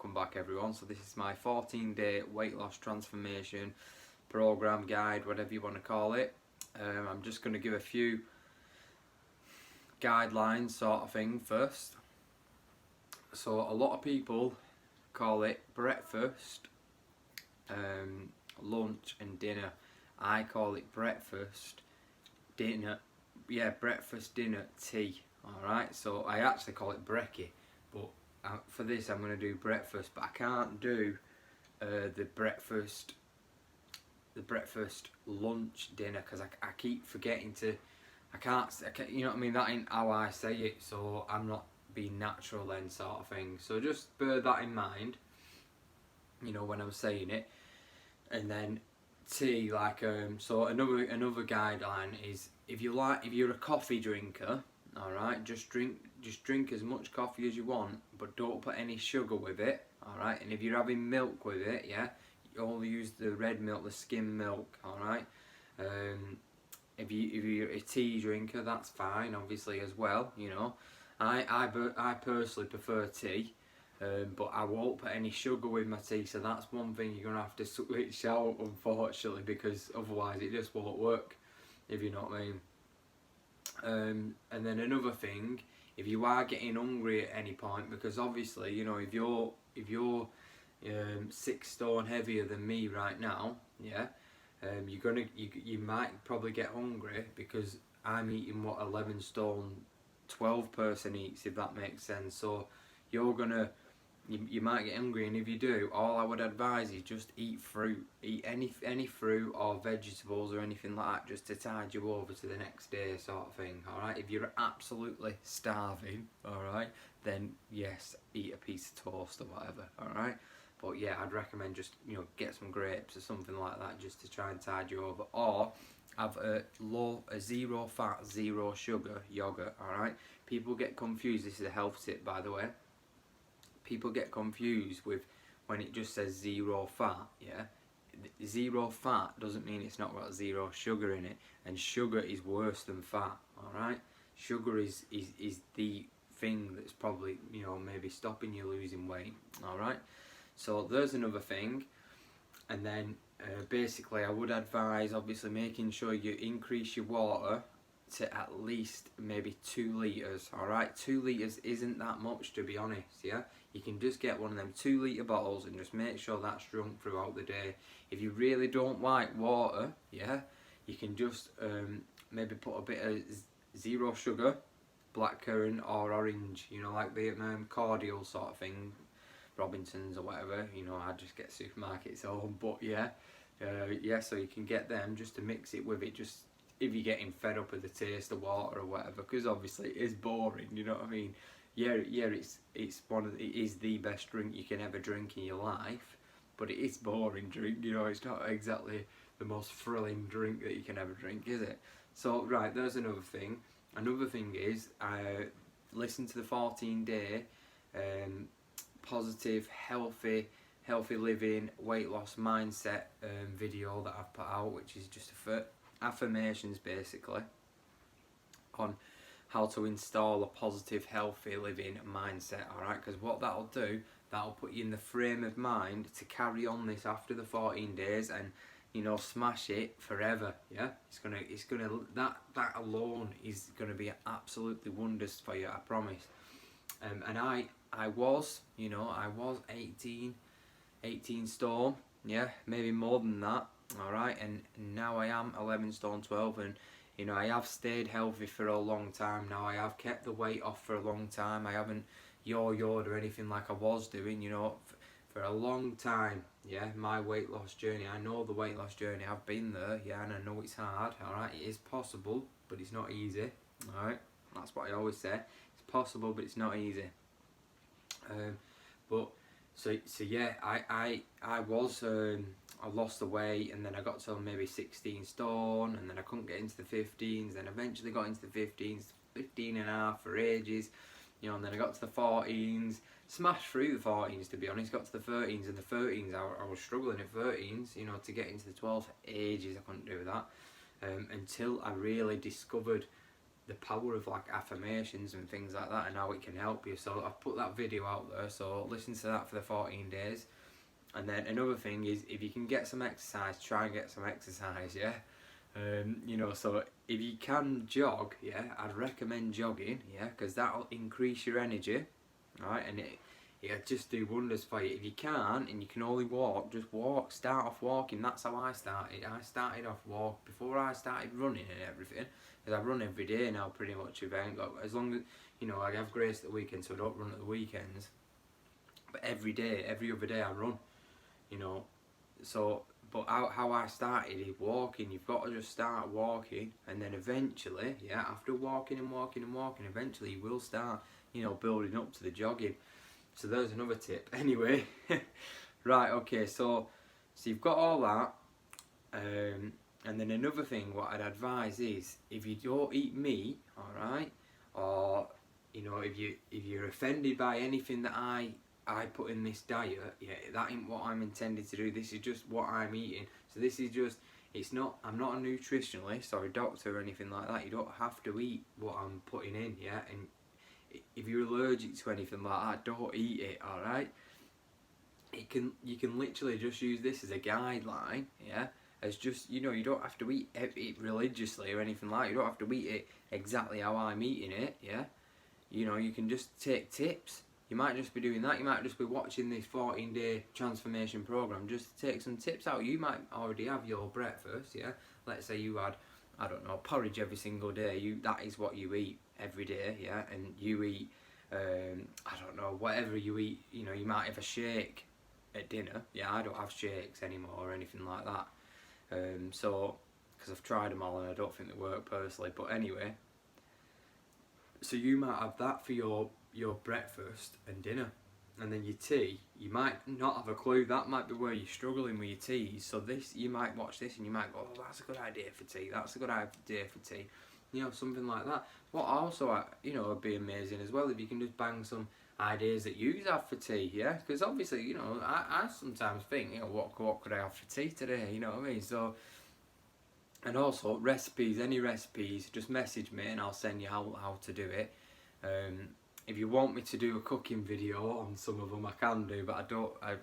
welcome back everyone. So this is my 14-day weight loss transformation program, guide, whatever you want to call it. I'm just going to give a few guidelines sort of thing first. So a lot of people call it breakfast, lunch and dinner. I call it breakfast, dinner, breakfast, dinner, tea. Alright, so I actually call it brekkie, but for this I'm going to do breakfast, but I can't do the breakfast, lunch, dinner, because I keep forgetting to, I can't, you know what I mean, that ain't how I say it, so I'm not being natural then sort of thing. So just bear that in mind, you know, when I'm saying it. And then tea, like so another guideline is, if you're a coffee drinker, alright, just drink as much coffee as you want, but don't put any sugar with it, alright. And if you're having milk with it, yeah, you only use the red milk, the skim milk, alright. If you're a tea drinker, that's fine, obviously, as well, you know. I personally prefer tea, but I won't put any sugar with my tea, so that's one thing you're going to have to switch out, unfortunately, because otherwise it just won't work, if you know what I mean. And then another thing, if you are getting hungry at any point, because obviously, you know, if you're 6 stone heavier than me right now, yeah, you might probably get hungry, because I'm eating what 11 stone 12 person eats, if that makes sense. So you might get hungry, and if you do, all I would advise is just eat fruit. Eat any fruit or vegetables or anything like that, just to tide you over to the next day sort of thing, alright? If you're absolutely starving, alright, then yes, eat a piece of toast or whatever, alright? But yeah, I'd recommend just, you know, get some grapes or something like that, just to try and tide you over. Or have a zero fat, zero sugar yogurt, alright? People get confused, this is a health tip by the way. People get confused with when it just says zero fat, yeah? Zero fat doesn't mean it's not got zero sugar in it, and sugar is worse than fat, alright? Sugar is the thing that's probably, you know, maybe stopping you losing weight, alright? So there's another thing. And then basically I would advise, obviously, making sure you increase your water to at least maybe 2 litres, alright? 2 litres isn't that much, to be honest, yeah? You can just get one of them 2 litre bottles and just make sure that's drunk throughout the day. If you really don't like water, yeah, you can just maybe put a bit of zero sugar, blackcurrant or orange, you know, like the cordial sort of thing, Robinsons or whatever, you know, I just get supermarkets home, but yeah, so you can get them just to mix it with it, just if you're getting fed up with the taste of water or whatever, because obviously it is boring, you know what I mean. Yeah, it is the best drink you can ever drink in your life, but it is boring drink, you know, it's not exactly the most thrilling drink that you can ever drink, is it? So right, there's another thing. Another thing is, listen to the 14-day positive, healthy living, weight loss mindset video that I've put out, which is just affirmations basically on how to install a positive, healthy living mindset, alright? Because what that'll do, that'll put you in the frame of mind to carry on this after the 14 days and, you know, smash it forever, yeah? That alone is gonna be absolutely wonders for you, I promise. And I was 18 stone, yeah, maybe more than that, alright, and now I am 11 stone 12, and you know, I have stayed healthy for a long time now. I have kept the weight off for a long time. I haven't yo-yoed or anything like I was doing, you know, for a long time, yeah, my weight loss journey. I know the weight loss journey, I've been there, yeah, and I know it's hard, alright, it is possible, but it's not easy, alright, that's what I always say, it's possible, but it's not easy. But so yeah, I lost the weight, and then I got to maybe 16 stone, and then I couldn't get into the 15s, then eventually got into the 15s, 15 and a half for ages, you know, and then I got to the 14s, smashed through the 14s, to be honest, got to the 13s, and the 13s, I was struggling at 13s, you know, to get into the 12s for ages. I couldn't do that, until I really discovered the power of like affirmations and things like that, and how it can help you. So I've put that video out there, so listen to that for the 14 days. And then another thing is, if you can get some exercise, try and get some exercise, yeah. You know, so if you can jog, yeah, I'd recommend jogging, yeah, because that'll increase your energy, right, and it'll just do wonders for you. If you can't and you can only walk, just walk. Start off walking. That's how I started. I started off walk before I started running and everything, because I run every day now pretty much. If I ain't got, as long as, you know, I have grace at the weekend, so I don't run at the weekends, but every day, every other day I run, you know. So, but how I started is walking. You've got to just start walking, and then eventually, yeah, after walking and walking and walking, eventually you will start, you know, building up to the jogging. So there's another tip. Anyway, right, okay, so you've got all that, and then another thing what I'd advise is, if you don't eat meat, alright, or, you know, if you're offended by anything that I put in this diet, yeah, that ain't what I'm intended to do. This is just what I'm eating. So this is just, it's not, I'm not a nutritionist or a doctor or anything like that. You don't have to eat what I'm putting in, yeah, and if you're allergic to anything like that, don't eat it, alright? You can literally just use this as a guideline, yeah, as just, you know, you don't have to eat it religiously or anything like that. You don't have to eat it exactly how I'm eating it, yeah. You know, you can just take tips. You might just be doing that. You might just be watching this 14-day transformation program just to take some tips out. You might already have your breakfast, yeah. Let's say you had, I don't know, porridge every single day. That is what you eat every day, yeah. And you eat, I don't know, whatever you eat. You know, you might have a shake at dinner. Yeah, I don't have shakes anymore or anything like that. So, because I've tried them all and I don't think they work personally. But anyway, so you might have that for your breakfast and dinner, and then your tea, you might not have a clue. That might be where you're struggling with your teas. So this, you might watch this and you might go, oh, that's a good idea for tea, that's a good idea for tea, you know, something like that. What also, you know, would be amazing as well, if you can just bang some ideas that you have for tea, yeah, because obviously, you know, I sometimes think, you know, what could I have for tea today, you know what I mean? So, and also recipes, any recipes, just message me and I'll send you how to do it. If you want me to do a cooking video on some of them, I can do, but I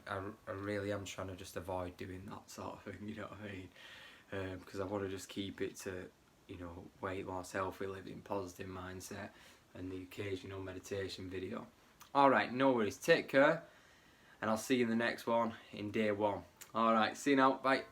really am trying to just avoid doing that sort of thing, you know what I mean? Because I want to just keep it to, you know, weight loss, healthy living, positive mindset, and the occasional meditation video. Alright, no worries, take care, and I'll see you in the next one in day 1. Alright, see you now, bye.